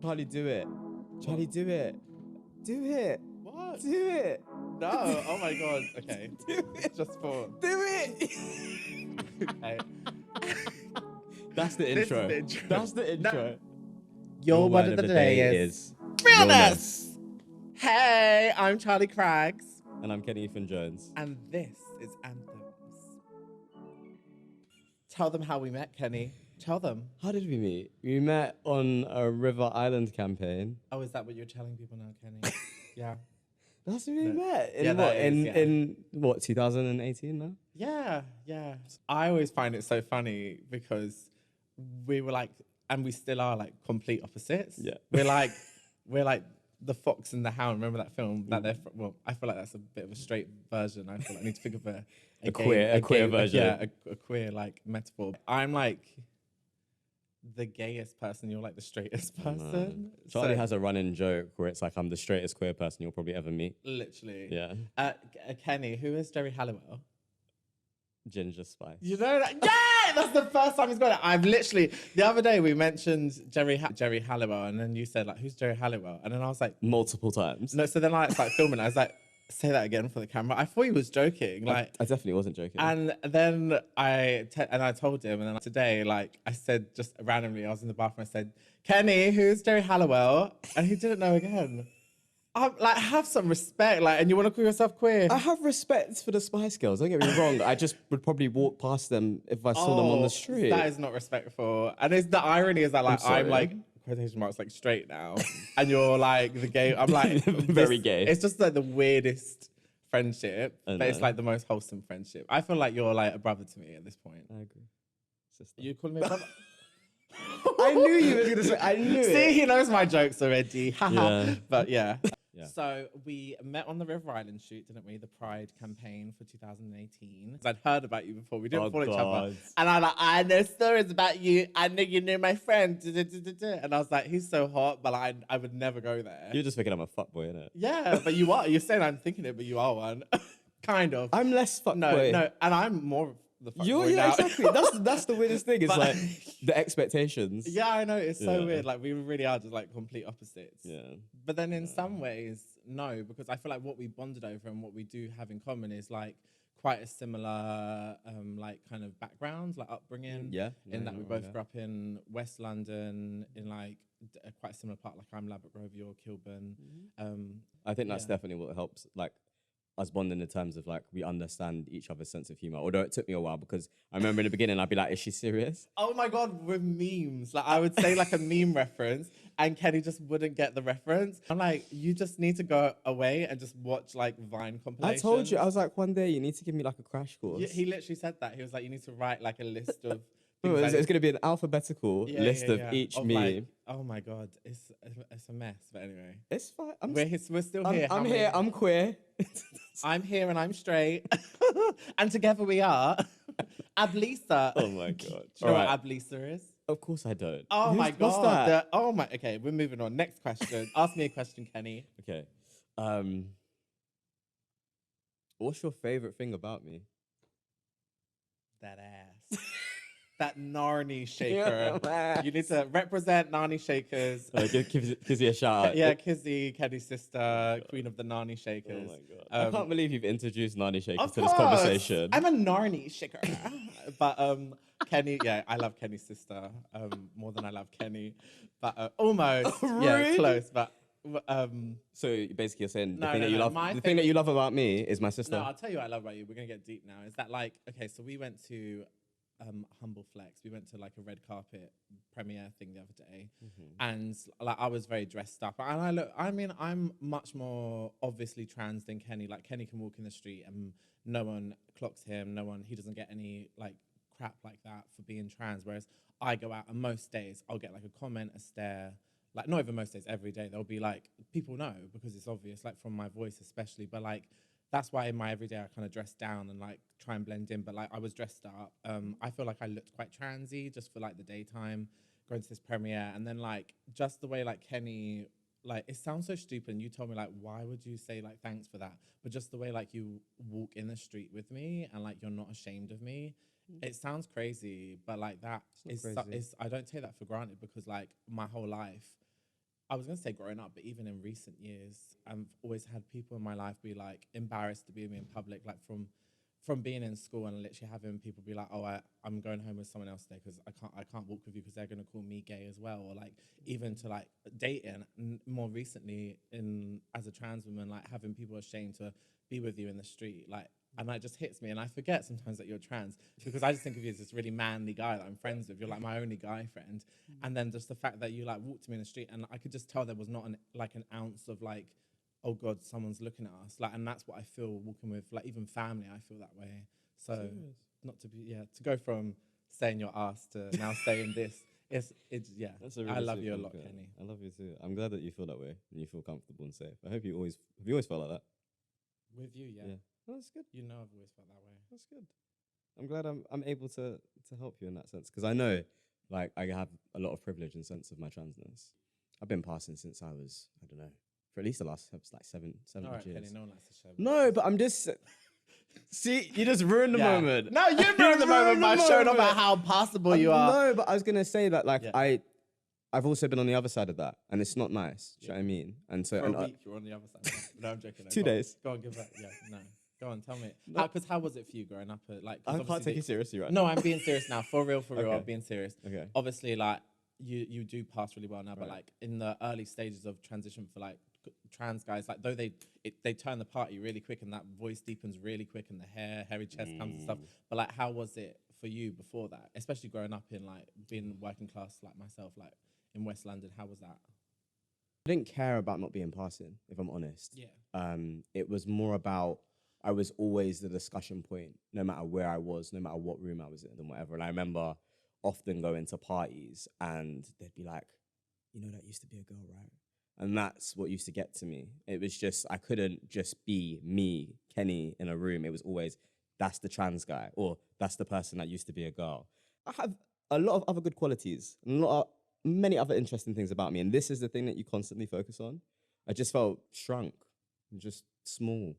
Charlie, do it. Charlie, do it. Do it. What? Do it. No. Oh my god. Okay. Do it. Just for. Do it. Okay. That's the This is intro. the intro. That's the intro. Your word of the day is realness. Hey, I'm Charlie Craggs. And I'm Kenny Ethan Jones. And this is Anthems. Tell them how we met, Kenny. Tell them. How did we meet? We met on a River Island campaign. Oh, is that what you're telling people now, Kenny? Yeah. That's where we met. In Yeah, what? that is, in what, 2018 now? Yeah, yeah. I always find it so funny because we were like, and we still are like complete opposites. Yeah. We're like the fox and the hound. Remember that film? That they're well, I feel like that's a bit of a straight version. I feel like I need to think of a queer version. Yeah, a queer like metaphor. I'm like the gayest person. You're like the straightest person. Charlie So, has a running joke where it's like, I'm the straightest queer person you'll probably ever meet. literally. Yeah. Kenny, who is Jerry Halliwell? Ginger spice. You know that? Yeah, that's the first time he's got it. I've literally, the other day we mentioned Jerry Halliwell, and then you said like, who's Jerry Halliwell? And then I was like, Multiple times. no. So then I started filming. I was like, say that again for the camera. I thought he was joking. Like, I definitely wasn't joking. and then I told him, and then today, like I said, just randomly, I was in the bathroom. I said, Kenny, who's Jerry Halliwell? And he didn't know again. I'm like, have some respect, like, and you want to call yourself queer? I have respect for the Spice Girls. Don't get me wrong. I just would probably walk past them if I saw them on the street. That is not respectful. And it's the irony is that like I'm I'm like quotation marks like straight now, and you're like the gay. I'm like Very gay. It's just like the weirdest friendship, I but it's know. like the most wholesome friendship. I feel like you're like a brother to me at this point. I agree. Sister. You calling me a brother? I knew you were going to say, I knew See, it. he knows my jokes already. Yeah. But yeah. Yeah. So we met on the River Island shoot, didn't we? The Pride campaign for 2018. I'd heard about you before. We didn't follow each other. God. And I'm like, I know stories about you. I know you knew my friend. And I was like, he's so hot, but I would never go there. You're just thinking I'm a fuckboy, innit? Yeah, but you are. You're saying I'm thinking it, but you are one. Kind of. I'm less fuckboy. No. And I'm more the fuckboy Yeah, now. exactly. That's the weirdest thing. It's But- like the expectations. Yeah, I know. It's so Yeah. weird. Like, we really are just like complete opposites. Yeah. But then in some ways, no, because I feel like what we bonded over and what we do have in common is like quite a similar, like kind of background, like upbringing. Yeah. In that we both grew up in West London, in like a quite similar part. Like I'm Ladbroke Grove, you're Kilburn. I think that's Yeah. definitely what helps, like, us bonding in terms of, like, we understand each other's sense of humor. Although it took me a while because I remember in the beginning, I'd be like, is she serious? Oh my God, with memes. Like I would say like a meme reference and Kenny just wouldn't get the reference. I'm like, you just need to go away and just watch like Vine I compilations. told you, I was like, one day you need to give me like a crash course. Yeah, he literally said that. He was like, you need to write like a list of No, things it's I- going to be an alphabetical list of each meme. like, oh my God, it's a mess. But anyway, It's fine. we're still here. I'm How here. many- I'm queer. I'm here and I'm straight. And together we are Ablisa. Oh my God. Do you know All right. what Ablisa is? Of course I don't. Oh Who's- my God. What's that? Okay, we're moving on. Next question. Ask me a question, Kenny. Okay. What's your favorite thing about me? That ass. That Narnie shaker. Yeah, You need to represent Narnie shakers. give Kizzy a shout out. Yeah, Kizzy, Kenny's sister, queen of the Narnie Oh shakers. my God. I can't believe you've introduced Nani Shakers Of to this course. conversation. I'm a Narnie shaker. But Kenny, yeah, I love Kenny's sister more than I love Kenny. But almost. Yeah, Rude. close. But So basically you're saying No, the thing no, that you no, love my the thing that you love about me is my sister. no, I'll tell you what I love about you. We're going to get deep now. Is that like, okay, so we went to Humble Flex. We went to like a red carpet premiere thing the other day. And like I was very dressed up. And I'm much more obviously trans than Kenny. Like Kenny can walk in the street and no one clocks him. He doesn't get any like crap like that for being trans. Whereas I go out and most days I'll get like a comment, a stare. Like not even most days, every day. They'll be like, people know because it's obvious, like from my voice especially. But like, that's why in my everyday I kind of dress down and like try and blend in. But like I was dressed up. I feel like I looked quite transy just for like the daytime, going to this premiere. And then like just the way like Kenny, like it sounds so stupid. And you told me like, why would you say like thanks for that? But just the way like you walk in the street with me and like you're not ashamed of me. It sounds crazy, but like that is, crazy. I don't take that for granted because like my whole life I was going to say growing up, but even in recent years, I've always had people in my life be like embarrassed to be with me in public, like from being in school and literally having people be like, oh, I'm going home with someone else today because I can't walk with you because they're going to call me gay as well. Or like even to like dating more recently as a trans woman, like having people ashamed to be with you in the street. Like, and that just hits me. And I forget sometimes that you're trans because I just think of you as this really manly guy that I'm friends with. You're like my only guy friend. And then just the fact that you like walked to me in the street and I could just tell there was not an ounce of like, oh God, someone's looking at us. Like, and that's what I feel walking with, like even family, I feel that way. So not to be, to go from saying your ass to now saying this, it's That's a really I love you a sweet lot, compliment. Kenny. I love you too. I'm glad that you feel that way and you feel comfortable and safe. I hope you always felt like that. With you, yeah. Well, that's good. You know I've always felt that way. That's good. I'm glad I'm able to help you in that sense because I know like I have a lot of privilege and sense of my transness. I've been passing since I was, I don't know, for at least the last like seven All right, years. Kenny, no one likes to share. No, but I'm just see, you just ruined the moment. No, you ruined the moment by showing about how possible you are. No, but I was gonna say that like I've also been on the other side of that, and it's not nice. Do you know what I mean? And so For a week, you're on the other side. No, I'm joking. No, 2 days. Go on, give that. Yeah, no. Go on, tell me. Because how was it for you growing up? Like, I can't take you seriously, right? No, I'm being serious now. For real, Okay. I'm being serious. Okay. Obviously, like, you do pass really well now, but Right. like in the early stages of transition for like trans guys, like though they turn the party really quick and that voice deepens really quick and the hairy chest comes and stuff. But like, how was it for you before that? Especially growing up in like being working class like myself, like in West London, how was that? I didn't care about not being passing, if I'm honest. Yeah. It was more about I was always the discussion point, no matter where I was, no matter what room I was in and whatever. And I remember often going to parties and they'd be like, you know, that used to be a girl, right? And that's what used to get to me. It was just, I couldn't just be me, Kenny, in a room. It was always, that's the trans guy, or that's the person that used to be a girl. I have a lot of other good qualities, and many other interesting things about me. And this is the thing that you constantly focus on. I just felt shrunk and just small.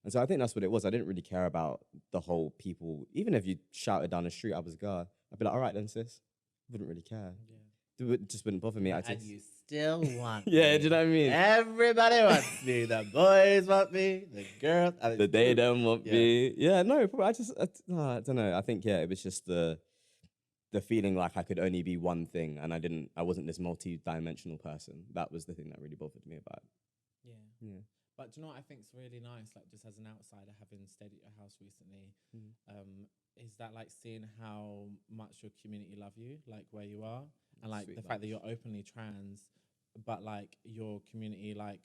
And so I think that's what it was. I didn't really care about the whole people. Even if you shouted down the street, I was a girl, I'd be like, all right then, sis. I wouldn't really care. Yeah. It just wouldn't bother me. And you still want yeah, me. do you know what I mean? Everybody wants me. The boys want me. The girls. The they don't want me. Yeah, no, probably. I don't know. I think, it was just the feeling like I could only be one thing and I wasn't this multi-dimensional person. That was the thing that really bothered me about it. Yeah. But do you know what I think is really nice, like just as an outsider, having stayed at your house recently, is that like seeing how much your community love you, like where you are, and like the fact that you're openly trans, but like your community, like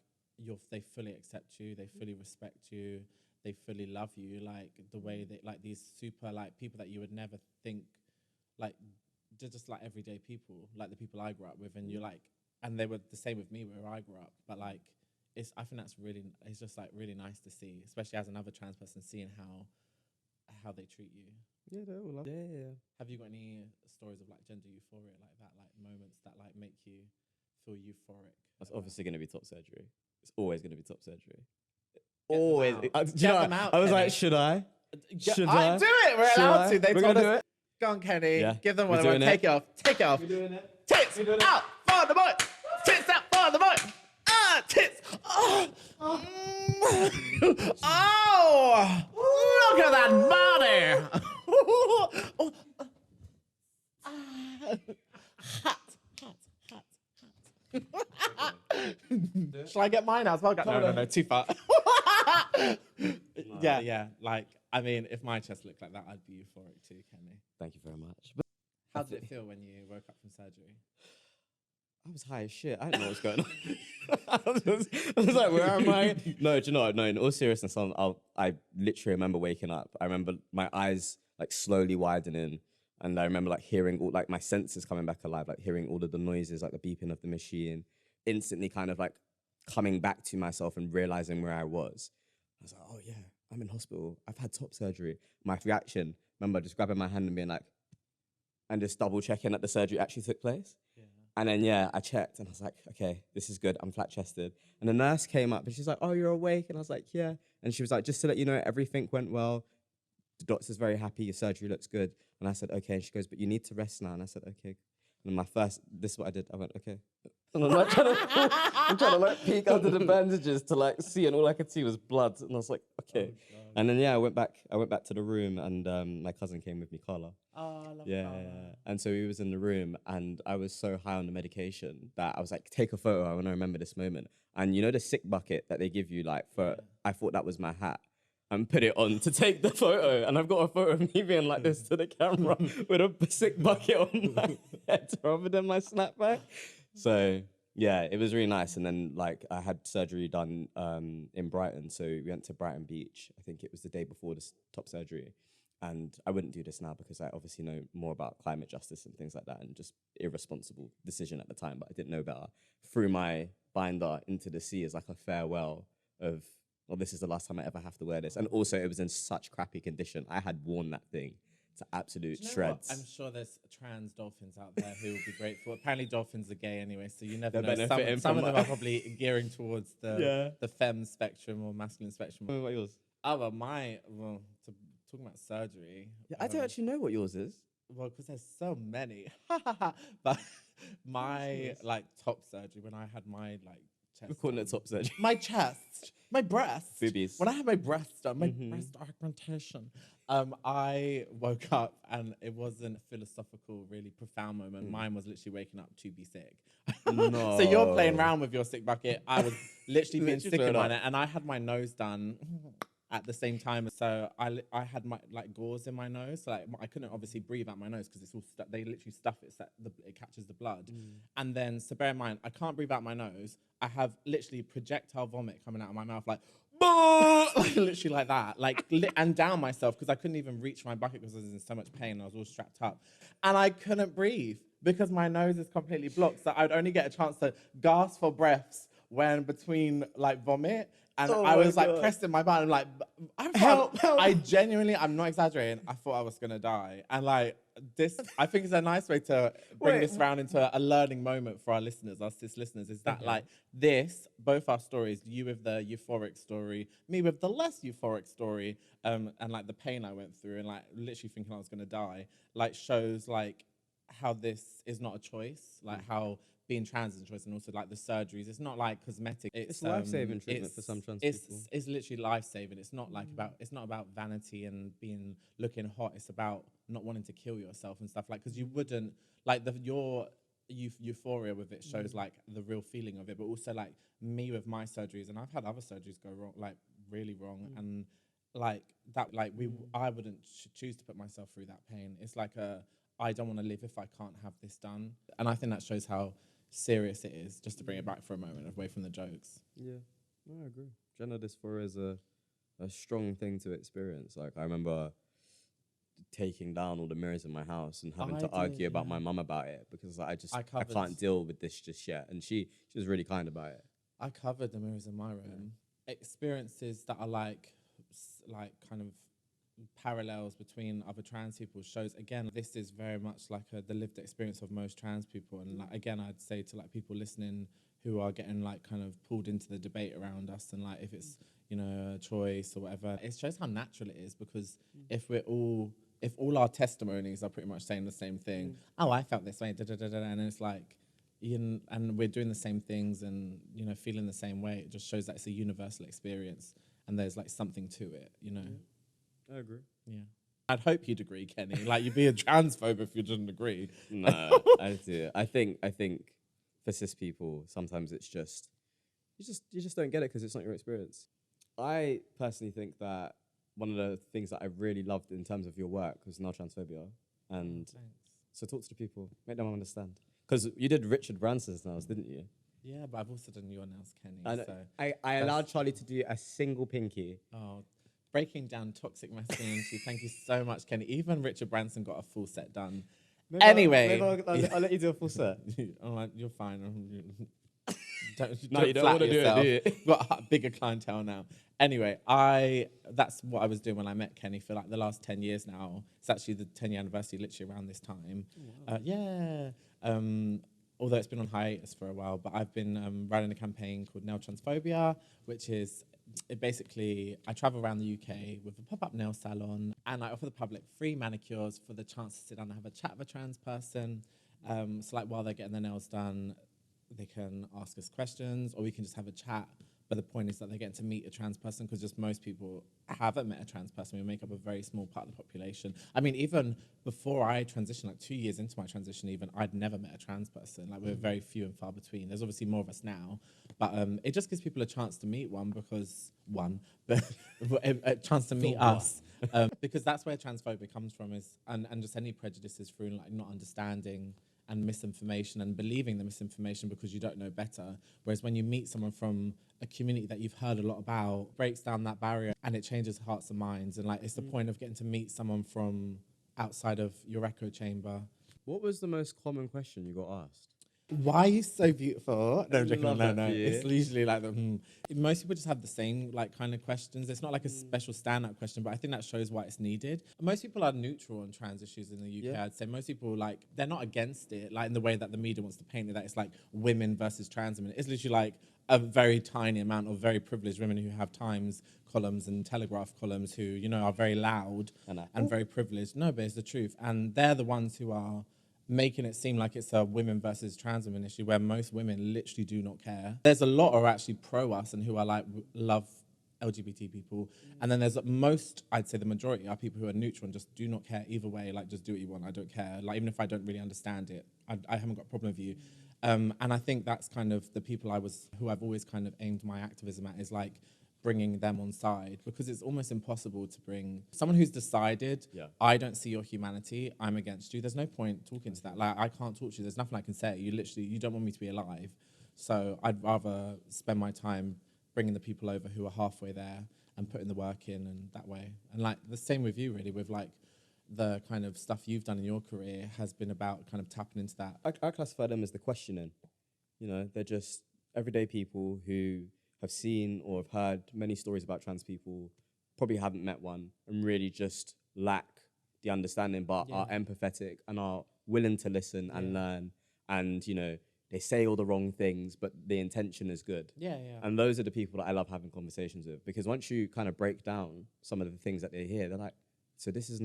they fully accept you, they fully respect you, they fully love you, like the way that like these super like people that you would never think, like just like everyday people, like the people I grew up with, and you're like, and they were the same with me where I grew up, but like. I think that's it's just like really nice to see, especially as another trans person, seeing how they treat you. Yeah, they all love it. Yeah. Have you got any stories of like gender euphoria like that, like moments that like make you feel euphoric? That's obviously going to be top surgery. It's always going to be top surgery. Always. I was like, should I? Should I? Do it. We're allowed to. They We're told gonna do us. it. Go on, Kenny. Yeah. Give them We're what they want. doing Take it off. Take it off. We're doing it. Tits out for the boy. Tits out for the boy. Tits. Oh. Oh. Look at that body. Hot. Shall I get mine as well? No, too far. Yeah. Like, I mean, if my chest looked like that, I'd be euphoric too, Kenny. Thank you very much. How did it feel when you woke up from surgery? I was high as shit. I didn't know what was going on. I was like, where am I? No, do you know what? No, in all seriousness, I literally remember waking up. I remember my eyes like slowly widening. And I remember like hearing all like my senses coming back alive, like hearing all of the noises, like the beeping of the machine, instantly kind of like coming back to myself and realizing where I was. I was like, oh yeah, I'm in hospital. I've had top surgery. My reaction, remember just grabbing my hand and being like, and just double checking that the surgery actually took place. Yeah. And then, I checked and I was like, okay, this is good. I'm flat chested. And the nurse came up and she's like, oh, you're awake? And I was like, yeah. And she was like, just to let you know, everything went well. The doctor's very happy. Your surgery looks good. And I said, okay. And she goes, but you need to rest now. And I said, okay. And this is what I did. I went, okay. And I'm like I'm trying to like peek under the bandages to like see, and all I could see was blood. And I was like, okay. Oh, God. And then I went back to the room, and my cousin came with me, Carla. Oh, I love Yeah. Carla. And so he was in the room, and I was so high on the medication that I was like, take a photo. I want to remember this moment. And you know the sick bucket that they give you, like, for, I thought that was my hat. And put it on to take the photo. And I've got a photo of me being like this to the camera with a sick bucket on my head rather than my snapback. So yeah, it was really nice. And then like I had surgery done in Brighton. So we went to Brighton Beach. I think it was the day before the top surgery. And I wouldn't do this now because I obviously know more about climate justice and things like that, and just irresponsible decision at the time, but I didn't know better. Threw my binder into the sea as like a farewell of, well, this is the last time I ever have to wear this. And also it was in such crappy condition. I had worn that thing to absolute shreds. I'm sure there's trans dolphins out there who will be grateful. Apparently dolphins are gay ananyway, so you never They're know. benefiting Some of from them are probably gearing towards the femme spectrum or masculine spectrum. What about yours? Oh, well, talking about surgery. Yeah, I don't actually know what yours is. Well, because there's so many. But my like top surgery, when I had my like chest. We're calling it top surgery. My chest, my breast. Boobies. When I had my breast done, my breast augmentation, I woke up and it wasn't a philosophical, really profound moment. Mine was literally waking up to be sick. No. So you're playing around with your sick bucket. I was literally being sick in mine, and I had my nose done at the same time. So I had my like gauze in my nose, so like I couldn't obviously breathe out my nose because it's all they literally stuff it so it catches the blood. And then, so bear in mind, I can't breathe out my nose. I have literally projectile vomit coming out of my mouth, like literally like that, like and down myself because I couldn't even reach my bucket because I was in so much pain. I was all strapped up, and I couldn't breathe because my nose is completely blocked. So I'd only get a chance to gasp for breaths when between like vomit. And I was like pressed in my butt. I'm like, help. I genuinely, I'm not exaggerating. I thought I was gonna die. And like this, I think is a nice way to bring this round into a learning moment for our listeners, our cis listeners, is that like this, both our stories, you with the euphoric story, me with the less euphoric story, and like the pain I went through and like literally thinking I was gonna die, like shows like how this is not a choice, like how being trans is a choice, and also like the surgeries, it's not like cosmetic. It's life-saving treatment for some trans people. It's literally life-saving. It's not like it's not about vanity and looking hot. It's about not wanting to kill yourself and stuff, like, because you wouldn't like your euphoria with it shows like the real feeling of it, but also like me with my surgeries, and I've had other surgeries go wrong, like really wrong, and like that, like I wouldn't choose to put myself through that pain. It's like I don't want to live if I can't have this done, and I think that shows how serious it is, just to bring it back for a moment away from the jokes. Yeah, no, I agree. Gender dysphoria is a strong thing to experience. Like I remember taking down all the mirrors in my house and having to argue about my mum about it because like, I can't deal with this just yet. And she was really kind about it. I covered the mirrors in my room. Experiences that are like kind of parallels between other trans people shows, again, this is very much like the lived experience of most trans people. And like, again, I'd say to like people listening who are getting like kind of pulled into the debate around us, and like if it's, you know, a choice or whatever, it shows how natural it is, because if all our testimonies are pretty much saying the same thing, oh, I felt this way, and it's like, and we're doing the same things and, you know, feeling the same way, it just shows that it's a universal experience and there's like something to it, you know. I agree. Yeah. I'd hope you'd agree, Kenny. Like, you'd be a transphobe if you didn't agree. No, I do. I think for cis people, sometimes it's just you just don't get it because it's not your experience. I personally think that one of the things that I really loved in terms of your work was Nail Transphobia. And so talk to the people, make them understand. Because you did Richard Branson's nails, didn't you? Yeah, but I've also done your nails, Kenny. I allowed Charlie to do a single pinky. Oh, breaking down toxic masculinity. Thank you so much, Kenny. Even Richard Branson got a full set done. Maybe I'll let you do a full set. All right, you're fine. Don't no, you don't want to do it, do you? You've got a bigger clientele now. Anyway, that's what I was doing when I met Kenny for like the last 10 years now. It's actually the 10-year anniversary literally around this time. Oh, wow. Although it's been on hiatus for a while, but I've been running a campaign called Nail Transphobia, which is I travel around the UK with a pop-up nail salon, and I offer the public free manicures for the chance to sit down and have a chat with a trans person. So like while they're getting their nails done, they can ask us questions, or we can just have a chat. But the point is that they're getting to meet a trans person, because just most people haven't met a trans person. We make up a very small part of the population. I mean, even before I transitioned, like 2 years into my transition even, I'd never met a trans person. Like, we're very few and far between. There's obviously more of us now, but it just gives people a chance to meet but a chance to meet us. Because that's where transphobia comes from, and just any prejudices through like not understanding and misinformation and believing the misinformation because you don't know better. Whereas when you meet someone from a community that you've heard a lot about, breaks down that barrier and it changes hearts and minds. And like, it's the point of getting to meet someone from outside of your echo chamber. What was the most common question you got asked? Why are you so beautiful? No, I'm joking. Love that No. for you. It's usually like most people just have the same like kind of questions. It's not like a special stand-up question, but I think that shows why it's needed. Most people are neutral on trans issues in the UK. Yeah. I'd say most people like they're not against it, like in the way that the media wants to paint it, that it's like women versus trans women. It's literally like a very tiny amount of very privileged women who have Times columns and Telegraph columns who, you know, are very loud and very privileged. No, but it's the truth. And they're the ones who are making it seem like it's a women versus trans women issue, where most women literally do not care. There's a lot who are actually pro us and who are like love LGBT people, and then there's most, I'd say the majority are people who are neutral and just do not care either way. Like, just do what you want. I don't care. Like, even if I don't really understand it, I haven't got a problem with you. And I think that's kind of the people who I've always kind of aimed my activism at, is like bringing them on side, because it's almost impossible to bring someone who's decided, I don't see your humanity, I'm against you. There's no point talking to that. Like, I can't talk to you. There's nothing I can say. You don't want me to be alive. So I'd rather spend my time bringing the people over who are halfway there and putting the work in, and that way. And like the same with you, really, with like the kind of stuff you've done in your career has been about kind of tapping into that. I classify them as the questioning. You know, they're just everyday people who have seen or have heard many stories about trans people, probably haven't met one, and really just lack the understanding, but are empathetic and are willing to listen and learn. And, you know, they say all the wrong things, but the intention is good. And those are the people that I love having conversations with, because once you kind of break down some of the things that they hear, they're like, so there's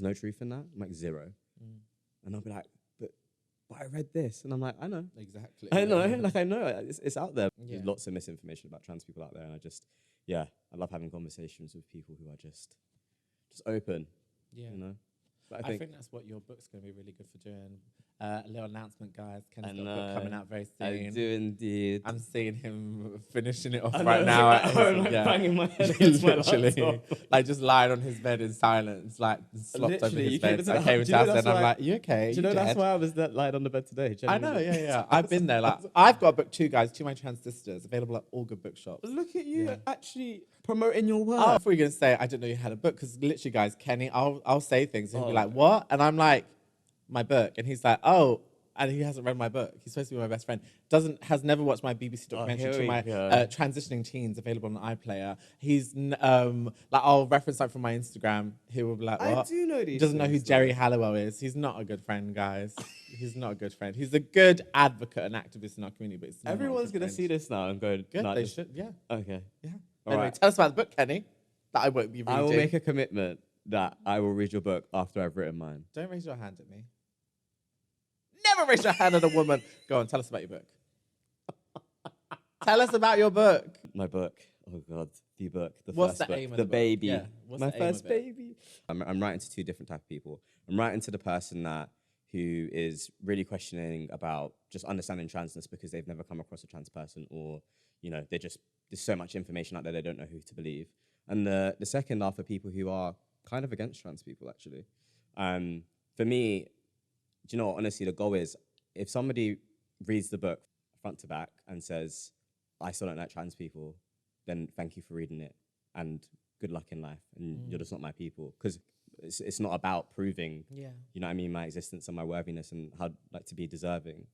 no truth in that? I'm like, zero. And I'll be like, but I read this, and I'm like, I know. Exactly. I know, like I know, it's out there. There's lots of misinformation about trans people out there, and I love having conversations with people who are just open, you know? But I think that's what your book's going to be really good for doing. A little announcement, guys. Ken's got a book coming out very soon. I do indeed. I'm seeing him finishing it off right now. I'm like banging my head against my literally, like just lying on his bed in silence, like slopped over his bed. I came into house and I'm like, you okay? Do you know that's why I was lying on the bed today? I know, yeah. I've been there. Like, I've got a book too, guys. To my trans sisters, available at all good bookshops. Look at you actually promoting your work. I thought you were gonna say I didn't know you had a book, because literally, guys, Kenny, I'll say things and he'll be like, what? And I'm like, my book, and he's like, oh. And he hasn't read my book. He's supposed to be my best friend. Has never watched my BBC documentary to my transitioning teens, available on iPlayer. He's like, I'll reference that from my Instagram. He will be like, what? I do know these. He doesn't know who Jerry Halliwell is. He's not a good friend, guys. He's not a good friend. He's a good advocate and activist in our community, but it's everyone's gonna see this now and go, good. They should, yeah. Okay, yeah. All Anyway, right. tell us about the book, Kenny. That I won't be reading. I will make a commitment that I will read your book after I've written mine. Don't raise your hand at me. Never raise your hand at a woman. Go on, tell us about your book. Tell us about your book. My book. Oh God, the book. What's first the book. aim of the the book? baby. Yeah. What's My the aim first of it? baby. I'm writing to two different type of people. I'm writing to the person who is really questioning about just understanding transness because they've never come across a trans person, or, you know, there's so much information out there they don't know who to believe. And the second are for people who are kind of against trans people, actually. For me, do you know what, honestly, the goal is, if somebody reads the book front to back and says, I still don't like trans people, then thank you for reading it and good luck in life. And you're just not my people. Because it's not about proving, you know what I mean, my existence and my worthiness and how like to be deserving.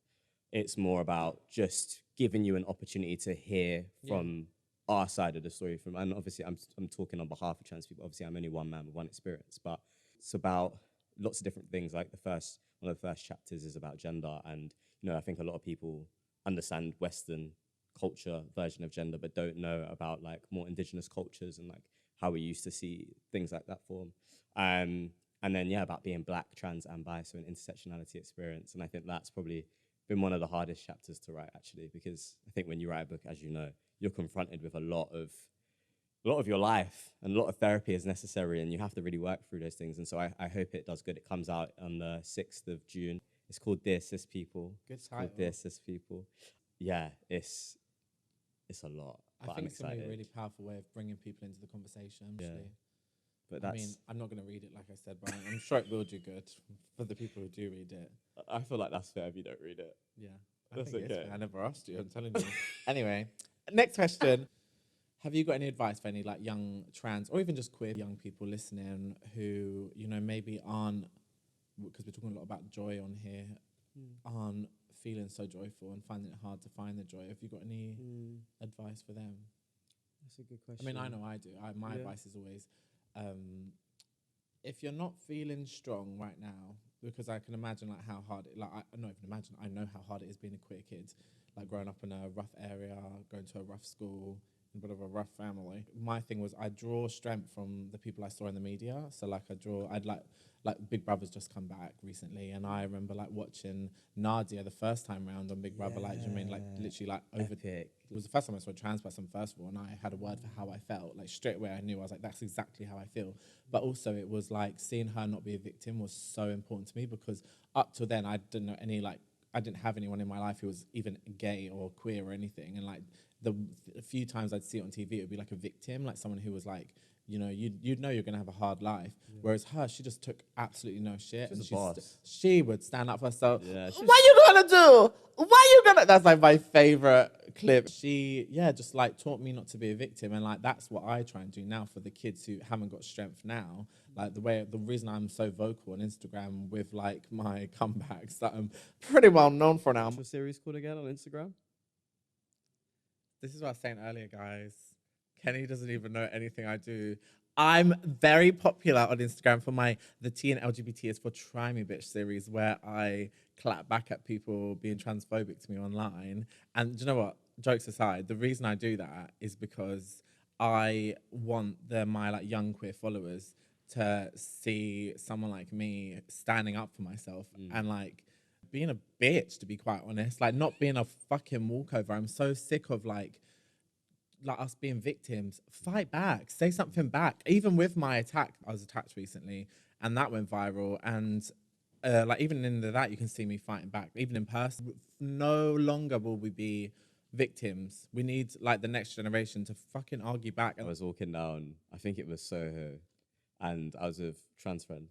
It's more about just giving you an opportunity to hear from our side of the story. And obviously I'm talking on behalf of trans people. Obviously I'm only one man with one experience, but it's about lots of different things. Like one of the first chapters is about gender, and, you know, I think a lot of people understand Western culture version of gender, but don't know about like more indigenous cultures and like how we used to see things like that form. And then about being black, trans, and bi, so an intersectionality experience. And I think that's probably been one of the hardest chapters to write, actually, because I think when you write a book, as you know, you're confronted with a lot of your life, and a lot of therapy is necessary, and you have to really work through those things. And so I hope it does good. It comes out on the 6th of June. It's called Dear Cis People. Good title. Dear Cis People. Yeah, it's a lot. I think it's going to be a really powerful way of bringing people into the conversation. Yeah. Actually. But I mean, I'm not going to read it, like I said, but I'm sure it will do good for the people who do read it. I feel like that's fair if you don't read it. Yeah. That's think okay. it's fair. I never asked you, I'm telling you. Anyway, next question. Have you got any advice for any like young trans or even just queer young people listening who, you know, maybe aren't, because we're talking a lot about joy on here, aren't feeling so joyful and finding it hard to find the joy? Have you got any advice for them? That's a good question. I mean, I know I do. My advice is always, if you're not feeling strong right now, because I can imagine like how hard it, like I not even imagine, I know how hard it is being a queer kid, like growing up in a rough area, going to a rough school, a bit of a rough family. My thing was I draw strength from the people I saw in the media. So like I'd like Big Brother's just come back recently, and I remember like watching Nadia the first time round on Big Brother, like, do you know what I mean, like literally like over. Epic. It was the first time I saw a trans person first of all, and I had a word for how I felt. Like straight away I knew, I was like, that's exactly how I feel. But also it was like seeing her not be a victim was so important to me, because up till then I didn't know any, like I didn't have anyone in my life who was even gay or queer or anything. And like the few times I'd see it on TV, it would be like a victim, like someone who was like, you know, you'd know you're going to have a hard life. Yeah. Whereas her, she just took absolutely no shit. She's and a boss. She would stand up for herself. Yeah, what you going to do? What you going to... That's like my favorite clip. She, just like taught me not to be a victim. And like, that's what I try and do now for the kids who haven't got strength now. Like the reason I'm so vocal on Instagram with like my comebacks that I'm pretty well known for now. What's your series called again on Instagram? This is what I was saying earlier, guys. Kenny doesn't even know anything I do. I'm very popular on Instagram for my The T and LGBT is for Try Me Bitch series, where I clap back at people being transphobic to me online. And do you know what? Jokes aside, the reason I do that is because I want my like young queer followers to see someone like me standing up for myself and like being a bitch, to be quite honest. Like not being a fucking walkover. I'm so sick of like us being victims. Fight back, say something back. Even with my attack, I was attacked recently and that went viral, and like even in that you can see me fighting back, even in person. No longer will we be victims. We need like the next generation to fucking argue back. I was walking down, I think it was Soho, and I was with trans girl,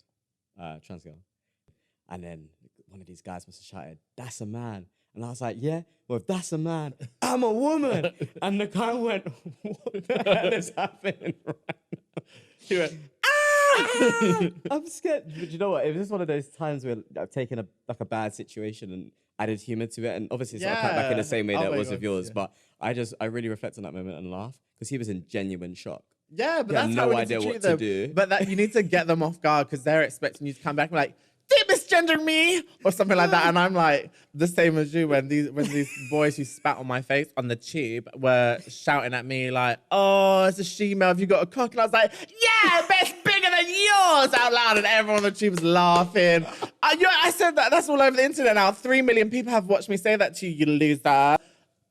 and then one of these guys must have shouted, "That's a man." And I was like, yeah, well, if that's a man, I'm a woman. And the guy went, what the hell is happening right now? He went, ah! I'm scared. But you know what? It was just one of those times where I've taken a bad situation and added humor to it. And obviously it's not cut back in the same way that it was with yours. Yeah. But I really reflect on that moment and laugh, because he was in genuine shock. Yeah, but that's no idea what to do. But that you need to get them off guard, because they're expecting you to come back and be like, they misgender me or something like that. And I'm like the same as you when these boys who spat on my face on the tube were shouting at me like, oh, it's a she-male, have you got a cock? And I was like, yeah, but it's bigger than yours, out loud. And everyone on the tube was laughing. I said that. That's all over the internet now. 3 million people have watched me say that to you, you loser.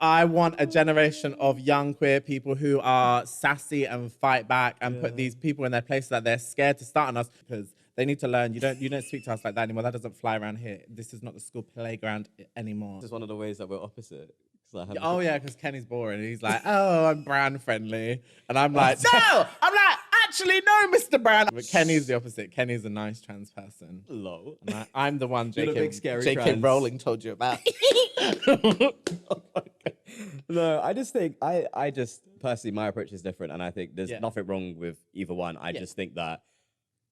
I want a generation of young queer people who are sassy and fight back and put these people in their place that they're scared to start on us, because they need to learn. You don't speak to us like that anymore. That doesn't fly around here. This is not the school playground anymore. This is one of the ways that we're opposite. Oh yeah, because Kenny's boring. He's like, oh, I'm brand friendly. And I'm like, no! I'm like, actually, no, Mr. Brand. But Kenny's the opposite. Kenny's a nice trans person. Low. I'm the one J.K. Rowling told you about. No, I just think, I just, personally, my approach is different. And I think there's nothing wrong with either one. I just think that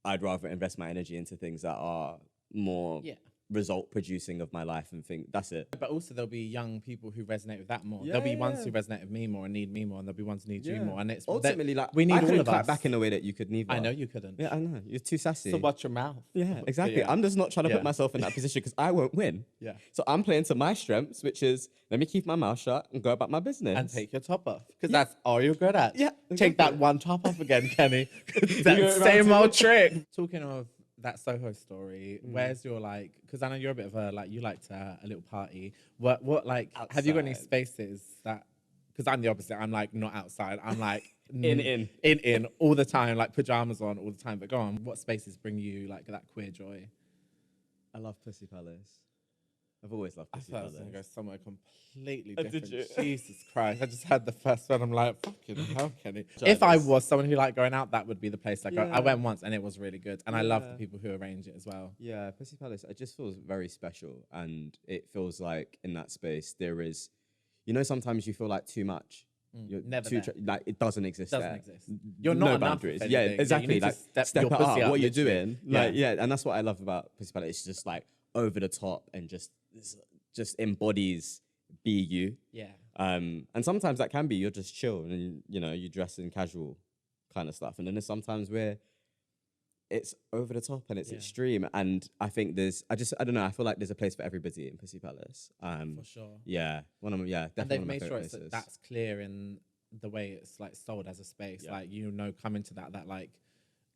I'd rather invest my energy into things that are more result producing of my life and think that's it. But also there'll be young people who resonate with that more. There'll be ones who resonate with me more and need me more, and there'll be ones who need you more. And it's ultimately like we need all of us back in the way that you could neither. I know you couldn't. Yeah, I know. You're too sassy. So watch your mouth. Yeah, exactly. I'm just not trying to put myself in that position because I won't win. Yeah. So I'm playing to my strengths, which is let me keep my mouth shut and go about my business. And take your top off. Because that's all you're good at. Yeah. Exactly. Take that one top off again, Kenny. That same old trick. Talking of that Soho story, where's your like? Because I know you're a bit of a like you like to a little party. What like? Have you got any Outside. spaces that? Because I'm the opposite. I'm like not outside. I'm like in all the time, like pajamas on all the time. But go on, what spaces bring you like that queer joy? I love Pussy Palace. I've always loved I Pussy thought I was Palace. gonna go somewhere completely Oh, did different. you? Jesus Christ! I just had the first one. I'm like, fucking hell, Kenny. Try If I this. was someone who liked going out, that would be the place I go. I Yeah. went once and it was really good, and I love the Yeah. people who arrange it as well. Yeah, Pussy Palace, it just feels very special. And it feels like in that space, there is, sometimes you feel like too much. You're Never too there. like it doesn't exist. Doesn't there. exist. You're not enough, boundaries. if Yeah, anything. Yeah, you exactly. need to Like step your it pussy up. up, What you're literally. doing. Like and that's what I love about Pussy Palace. It's just like over the top and just embodies be you. Yeah. And sometimes that can be you're just chill and you dress in casual kind of stuff. And then there's sometimes where it's over the top and it's extreme. And I think I don't know. I feel like there's a place for everybody in Pussy Palace. For sure. Yeah, definitely. And they've one of my made sure favorite places. that's clear in the way it's like sold as a space. Yeah. Like come into that like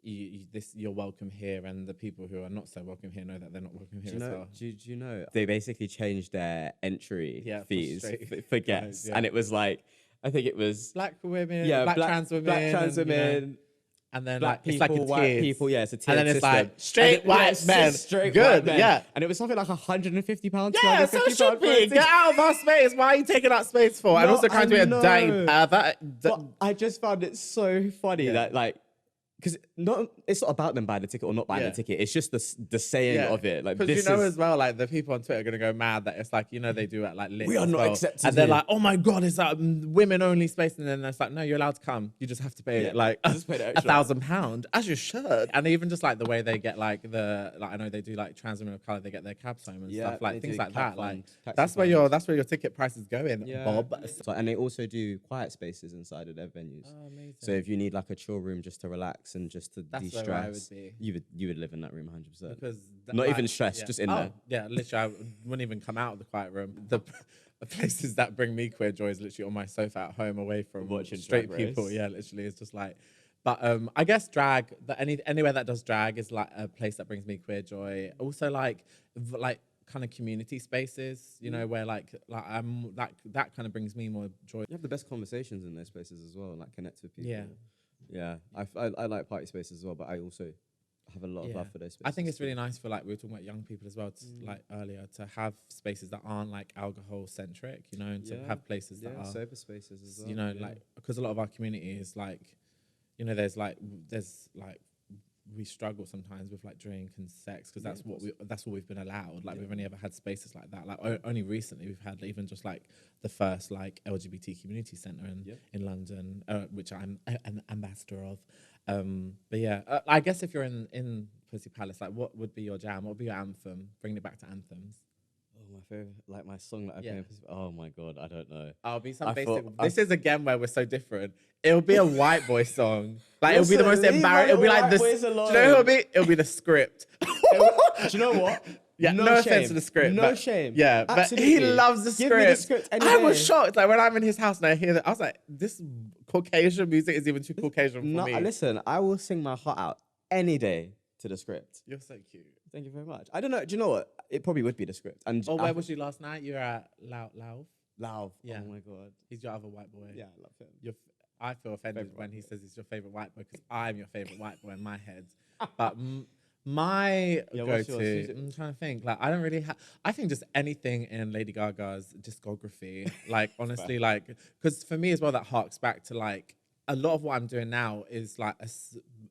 you're welcome here, and the people who are not so welcome here know that they're not welcome here as well. Do you know they basically changed their entry fees for guests, yeah. and it was like I think it was Black women, black trans women, and then black like people, it's like a white tiered. people, it's a tiered and then it's system. like straight white men, straight good, white men. yeah. And it was something like £150. Yeah, so it should be. Get out of our space. Why are you taking up space for? And No, also trying to be a I dirty know. pervert. But I just found it so funny that like. Because it's not about them buying the ticket or not buying the ticket. It's just the saying of it. Like because as well, like the people on Twitter are gonna go mad that it's like they do it like lit. We are as not well. accepted and they're here. like, oh my god, it's like women only space, and then it's like, no, you're allowed to come. You just have to pay like just pay the extra. £1,000, as you should. And even just like the way they get like I know they do like trans women of color, they get their cabs home and stuff like things like that. Like that's where your ticket price is going, Bob. So, and they also do quiet spaces inside of their venues. Oh, amazing. So if you need like a chill room just to relax and just to That's where I would de-stress, be. you would live in that room 100%. Because not even stressed, just in there. Yeah, literally, I wouldn't even come out of the quiet room. The places that bring me queer joy is literally on my sofa at home, away from Watching straight Drag Race. people. Yeah, literally, it's just like. But I guess drag, anywhere that does drag is like a place that brings me queer joy. Also, like kind of community spaces, where like I'm that kind of brings me more joy. You have the best conversations in those spaces as well, like connect with people. Yeah. Yeah, I like party spaces as well, but I also have a lot of love for those spaces. I think it's really nice for like we were talking about young people as well, like earlier, to have spaces that aren't like alcohol centric, and to have places that are sober spaces as well. like because a lot of our community is like, there's like we struggle sometimes with like drink and sex because that's what we've been allowed. Like we've only ever had spaces like that. Like only recently we've had even just like the first like LGBT community centre in London, which I'm an ambassador of. But yeah, I guess if you're in Pussy Palace, like what would be your jam? What would be your anthem? Bringing it back to anthems. Oh, my favorite, like my song that I play. Oh my god, I don't know. I'll be some basic. This is again where we're so different. It'll be a white boy song. Like it'll be the most embarrassing. It'll be like this. Do you know who it'll be? It'll be the script. Do you know what? Yeah, no offense to the script. No shame. Yeah, absolutely. but he loves the script. Give me the script any I day. was shocked. Like when I'm in his house and I hear that, I was like, this Caucasian music is even too Caucasian for me. Listen, I will sing my heart out any day to the script. You're so cute. Thank you very much. I don't know. Do you know what? It probably would be the script. And where was you last night? You were at Lauv. Lauv. Yeah. Oh my god. He's your other white boy. Yeah, I love him. I feel offended when he says he's your favorite white boy because I'm your favorite white boy in my head. But my go-to, I'm trying to think. Like I don't really have. I think just anything in Lady Gaga's discography. Like honestly, like because for me as well, that harks back to like a lot of what I'm doing now is like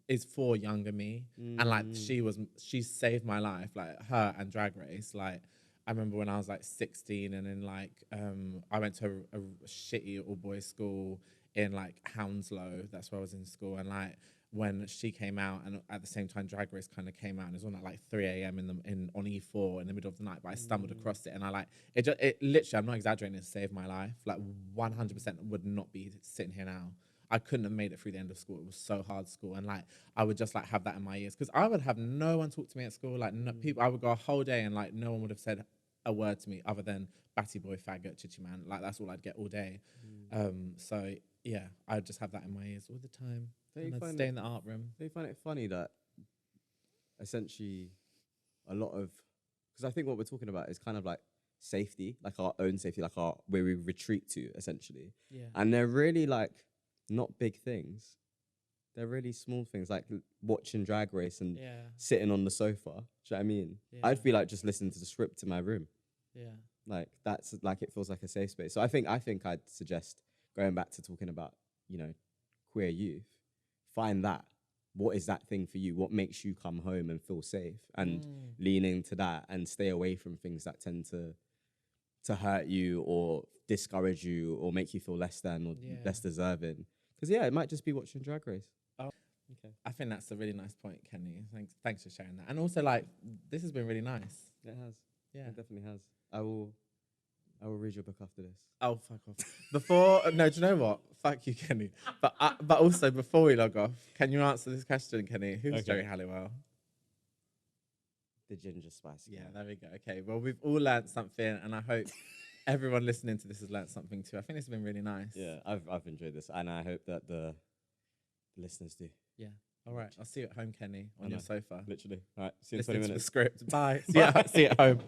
is for younger me, and like she saved my life. Like her and Drag Race. Like I remember when I was like 16, and then like I went to a shitty all boys school in like Hounslow. That's where I was in school, and like when she came out, and at the same time Drag Race kind of came out, and it was on at like 3 a.m. on E4 in the middle of the night. But I stumbled across it, and I like it. It literally, I'm not exaggerating, it saved my life. Like 100% would not be sitting here now. I couldn't have made it through the end of school. It was so hard school, and like I would just like have that in my ears because I would have no one talk to me at school. Like no, people, I would go a whole day and like no one would have said a word to me other than batty boy, faggot, chichi man. Like that's all I'd get all day. So yeah, I would just have that in my ears all the time. And I'd stay in the art room. Do you find it funny that essentially a lot of, because I think what we're talking about is kind of like safety, like our own safety, like our where we retreat to essentially. Yeah. And they're really like not big things. They're really small things, like watching Drag Race and sitting on the sofa. Do you know what I mean? Yeah. I'd feel like just listening to the script in my room. Yeah. Like that's like, it feels like a safe space. So I think I'd suggest going back to talking about, you know, queer youth. Find that. What is that thing for you? What makes you come home and feel safe? And lean into that and stay away from things that tend to hurt you or discourage you or make you feel less than or less deserving. Because it might just be watching Drag Race. Oh, okay. I think that's a really nice point, Kenny. Thanks for sharing that. And also, like, this has been really nice. It has. Yeah, it definitely has. I will read your book after this. Oh, fuck off. No, do you know what? Fuck you, Kenny. But also, before we log off, can you answer this question, Kenny? Who's Jerry Halliwell? The ginger spice. Yeah, there we go. Okay, well, we've all learnt something, and I hope everyone listening to this has learnt something too. I think this has been really nice. Yeah, I've enjoyed this, and I hope that the listeners do. Yeah. All right. I'll see you at home, Kenny, on your sofa. Literally. All right. See you in 20 Listening to the minutes. script. Bye. See you at home.